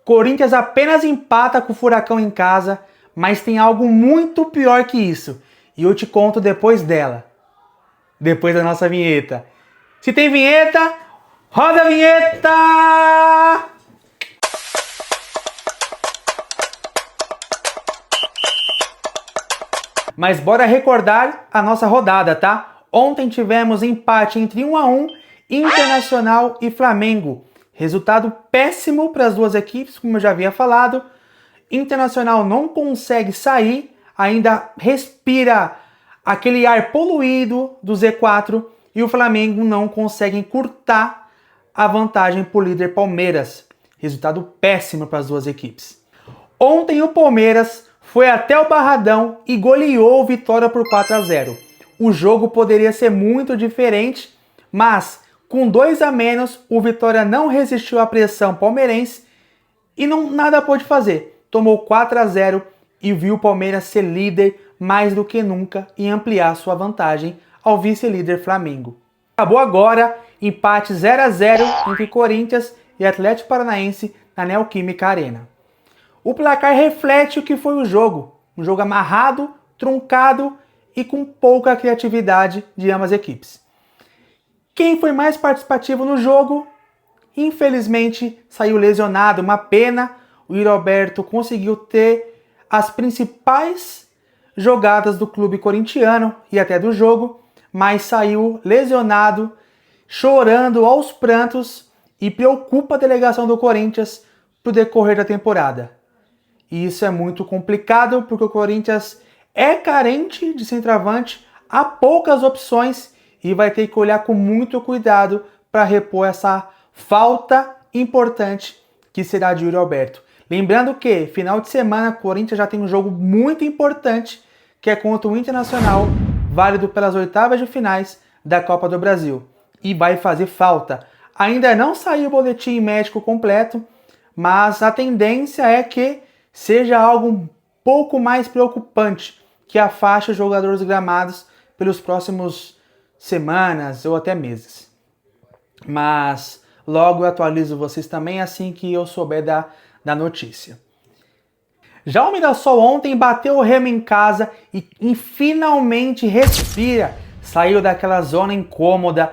Corinthians apenas empata com o Furacão em casa, mas tem algo muito pior que isso. E eu te conto depois dela. Depois da nossa vinheta. Se tem vinheta, roda a vinheta! Mas bora recordar a nossa rodada, tá? Ontem tivemos empate entre 1-1, Internacional e Flamengo. Resultado péssimo para as duas equipes, como eu já havia falado. Internacional não consegue sair, ainda respira aquele ar poluído do Z4 e o Flamengo não consegue encurtar a vantagem para o líder Palmeiras. Resultado péssimo para as duas equipes. Ontem o Palmeiras foi até o Barradão e goleou o Vitória por 4-0. O jogo poderia ser muito diferente, mas com 2 a menos, o Vitória não resistiu à pressão palmeirense e nada pôde fazer. Tomou 4-0 e viu o Palmeiras ser líder mais do que nunca e ampliar sua vantagem ao vice-líder Flamengo. Acabou agora, empate 0-0 entre Corinthians e Atlético Paranaense na Neoquímica Arena. O placar reflete o que foi o jogo. Um jogo amarrado, truncado e com pouca criatividade de ambas as equipes. Quem foi mais participativo no jogo, infelizmente, saiu lesionado. Uma pena, o Yuri Alberto conseguiu ter as principais jogadas do clube corintiano e até do jogo, mas saiu lesionado, chorando aos prantos e preocupa a delegação do Corinthians para o decorrer da temporada. E isso é muito complicado porque o Corinthians é carente de centroavante, há poucas opções e vai ter que olhar com muito cuidado para repor essa falta importante que será de Yuri Alberto. Lembrando que, final de semana, o Corinthians já tem um jogo muito importante, que é contra o Internacional, válido pelas oitavas de finais da Copa do Brasil. E vai fazer falta. Ainda não saiu o boletim médico completo, mas a tendência é que seja algo um pouco mais preocupante, que afaste os jogadores gramados pelos próximos semanas ou até meses. Mas logo eu atualizo vocês também assim que eu souber da notícia. Já o Mirassol ontem bateu o Remo em casa e finalmente respira. Saiu daquela zona incômoda,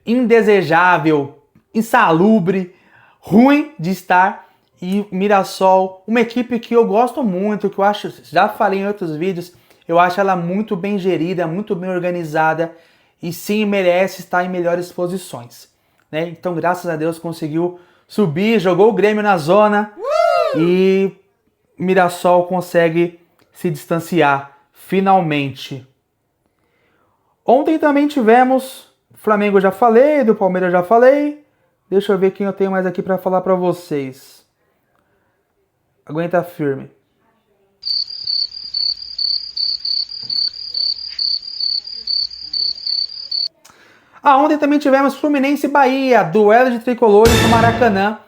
indesejável, insalubre, ruim de estar. E Mirassol, uma equipe que eu gosto muito, que eu acho, já falei em outros vídeos, eu acho ela muito bem gerida, muito bem organizada e sim merece estar em melhores posições, né? Então, graças a Deus, conseguiu subir, jogou o Grêmio na zona e Mirassol consegue se distanciar finalmente. Ontem também tivemos, Flamengo eu já falei, do Palmeiras eu já falei. Deixa eu ver quem eu tenho mais aqui para falar para vocês. Aguenta firme. Ontem também tivemos Fluminense e Bahia, duelo de tricolores no Maracanã.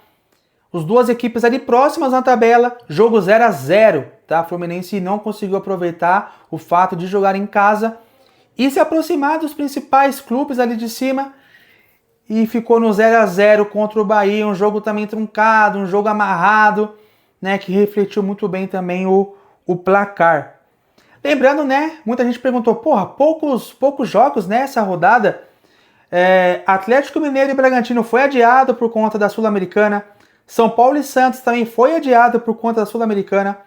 As duas equipes ali próximas na tabela, jogo 0-0, tá? Fluminense não conseguiu aproveitar o fato de jogar em casa e se aproximar dos principais clubes ali de cima e ficou no 0-0 contra o Bahia, um jogo também truncado, um jogo amarrado, né, que refletiu muito bem também o placar. Lembrando, né, muita gente perguntou, porra, poucos jogos nessa rodada. Atlético Mineiro e Bragantino foi adiado por conta da Sul-Americana. São Paulo e Santos também foi adiado por conta da Sul-Americana.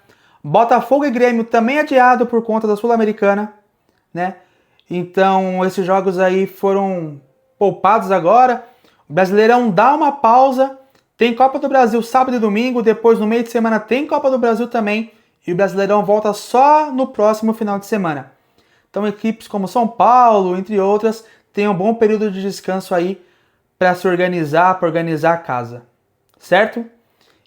Botafogo e Grêmio também adiado por conta da Sul-Americana, né? Então, esses jogos aí foram poupados agora. O Brasileirão dá uma pausa. Tem Copa do Brasil sábado e domingo. Depois, no meio de semana, tem Copa do Brasil também. E o Brasileirão volta só no próximo final de semana. Então, equipes como São Paulo, entre outras, têm um bom período de descanso aí para se organizar, para organizar a casa. Certo?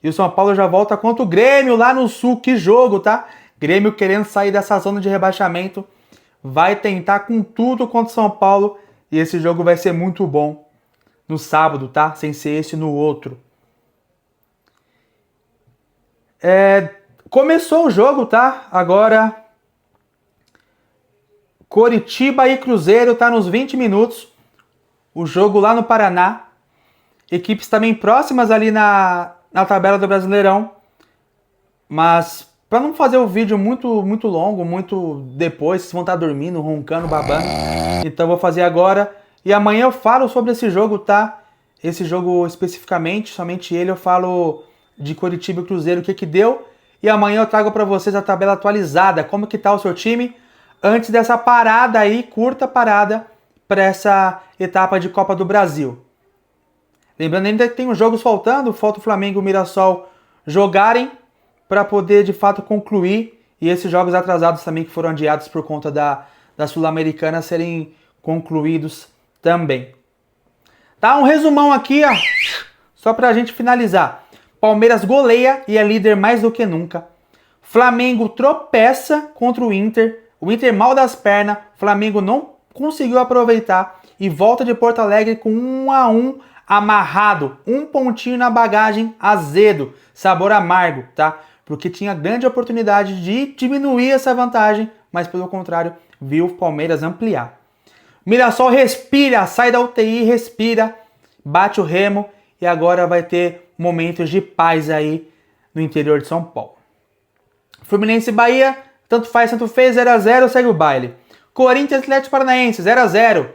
E o São Paulo já volta contra o Grêmio lá no Sul. Que jogo, tá? Grêmio querendo sair dessa zona de rebaixamento. Vai tentar com tudo contra o São Paulo. E esse jogo vai ser muito bom no sábado, tá? Sem ser esse no outro. Começou o jogo, tá? Agora, Coritiba e Cruzeiro tá nos 20 minutos. O jogo lá no Paraná. Equipes também próximas ali na na tabela do Brasileirão. Mas para não fazer o vídeo muito longo, muito depois, vocês vão estar dormindo, roncando, babando. Então eu vou fazer agora. E amanhã eu falo sobre esse jogo, tá? Esse jogo especificamente, somente ele, eu falo de Coritiba e Cruzeiro, o que que deu. E amanhã eu trago para vocês a tabela atualizada, como que tá o seu time, antes dessa parada aí, curta parada, para essa etapa de Copa do Brasil. Lembrando ainda que tem os jogos faltando, falta o Flamengo e o Mirassol jogarem para poder de fato concluir, e esses jogos atrasados também que foram adiados por conta da Sul-Americana serem concluídos também. Tá, um resumão aqui, ó, só pra gente finalizar. Palmeiras goleia e é líder mais do que nunca. Flamengo tropeça contra o Inter mal das pernas, Flamengo não conseguiu aproveitar e volta de Porto Alegre com 1-1 amarrado, um pontinho na bagagem, azedo, sabor amargo, tá? Porque tinha grande oportunidade de diminuir essa vantagem, mas pelo contrário, viu o Palmeiras ampliar. Mirassol respira, sai da UTI, respira, bate o remo e agora vai ter momentos de paz aí no interior de São Paulo. Fluminense e Bahia, tanto faz, tanto fez, 0-0, segue o baile. Corinthians e Atlético Paranaense, 0-0.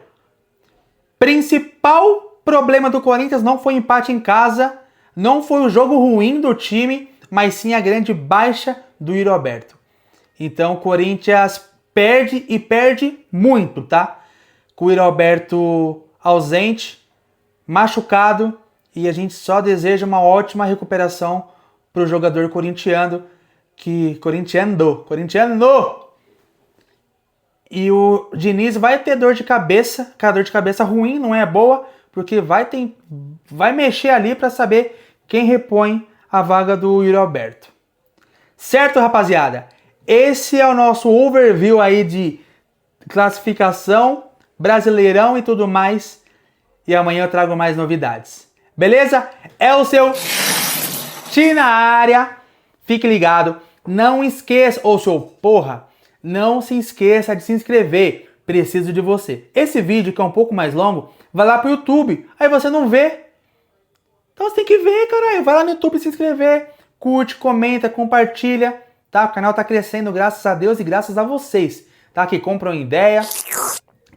Principal problema do Corinthians não foi empate em casa, não foi o jogo ruim do time, mas sim a grande baixa do Yuri Alberto. Então o Corinthians perde e perde muito, tá? Com o Yuri Alberto ausente, machucado, e a gente só deseja uma ótima recuperação para o jogador corintiano, corintiano! E o Diniz vai ter dor de cabeça, aquela dor de cabeça ruim, não é boa, porque vai mexer ali para saber quem repõe a vaga do Yuri Alberto. Certo, rapaziada? Esse é o nosso overview aí de classificação, Brasileirão e tudo mais. E amanhã eu trago mais novidades. Beleza? É o seu Ti na área. Fique ligado. Não esqueça, ô seu porra, não se esqueça de se inscrever. Preciso de você. Esse vídeo, que é um pouco mais longo, vai lá pro YouTube. Aí você não vê. Então você tem que ver, caralho. Vai lá no YouTube se inscrever. Curte, comenta, compartilha. Tá? O canal tá crescendo, graças a Deus e graças a vocês. Tá? Que compram ideia,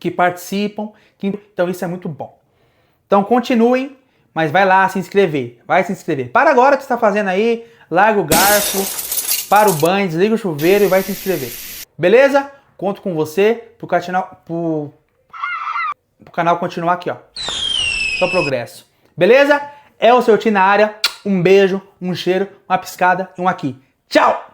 que participam. Então isso é muito bom. Então continuem, mas vai lá se inscrever. Vai se inscrever. Para agora o que você está fazendo aí. Larga o garfo, para o banho, desliga o chuveiro e vai se inscrever. Beleza? Conto com você pro canal continuar aqui, ó. Só progresso. Beleza? É o seu Ti na área. Um beijo, um cheiro, uma piscada e um aqui. Tchau!